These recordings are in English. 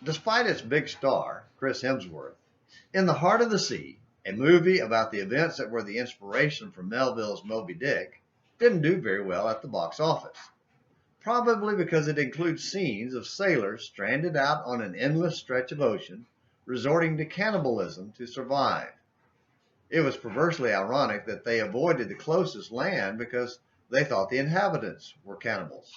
Despite its big star, Chris Hemsworth, In the Heart of the Sea, a movie about the events that were the inspiration for Melville's Moby Dick, didn't do very well at the box office. Probably because it includes scenes of sailors stranded out on an endless stretch of ocean, resorting to cannibalism to survive. It was perversely ironic that they avoided the closest land because they thought the inhabitants were cannibals.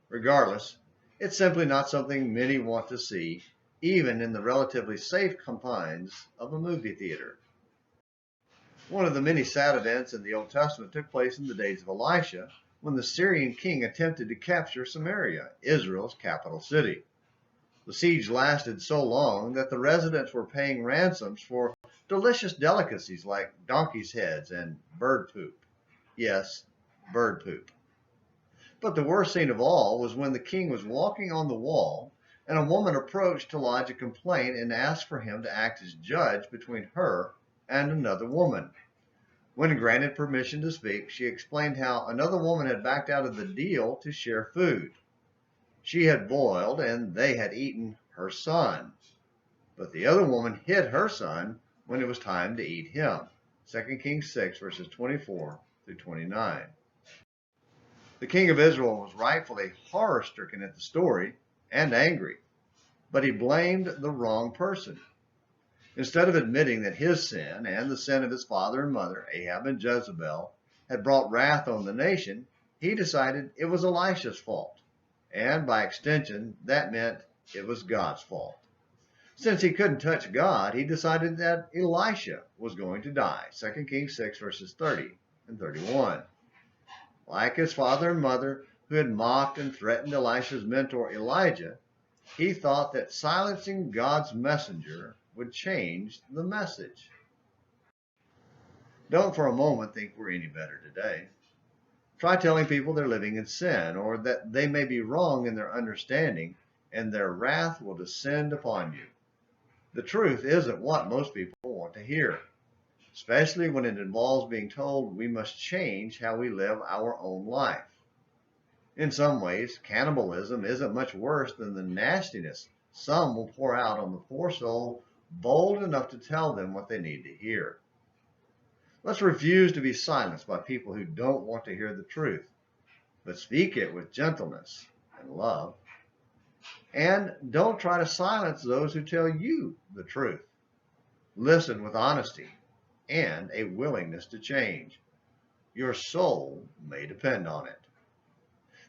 Regardless, it's simply not something many want to see, even in the relatively safe confines of a movie theater. One of the many sad events in the Old Testament took place in the days of Elisha, when the Syrian king attempted to capture Samaria, Israel's capital city. The siege lasted so long that the residents were paying ransoms for delicious delicacies like donkeys' heads and bird poop. Yes, bird poop. But the worst scene of all was when the king was walking on the wall and a woman approached to lodge a complaint and asked for him to act as judge between her and another woman. When granted permission to speak, she explained how another woman had backed out of the deal to share food. She had boiled and they had eaten her son. But the other woman hid her son when it was time to eat him. 2 Kings 6, verses 24 through 29. The king of Israel was rightfully horror-stricken at the story and angry, but he blamed the wrong person. Instead of admitting that his sin and the sin of his father and mother, Ahab and Jezebel, had brought wrath on the nation, he decided it was Elisha's fault. And by extension, that meant it was God's fault. Since he couldn't touch God, he decided that Elisha was going to die. 2 Kings 6, verses 30 and 31. Like his father and mother, who had mocked and threatened Elisha's mentor Elijah, he thought that silencing God's messenger would change the message. Don't for a moment think we're any better today. Try telling people they're living in sin or that they may be wrong in their understanding, and their wrath will descend upon you. The truth isn't what most people want to hear, especially when it involves being told we must change how we live our own life. In some ways, cannibalism isn't much worse than the nastiness some will pour out on the poor soul bold enough to tell them what they need to hear. Let's refuse to be silenced by people who don't want to hear the truth, but speak it with gentleness and love. And don't try to silence those who tell you the truth. Listen with honesty and a willingness to change. Your soul may depend on it.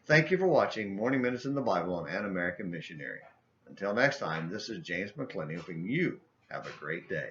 Thank you for watching Morning Minutes in the Bible on An American Missionary. Until next time, this is James McClenny hoping you have a great day.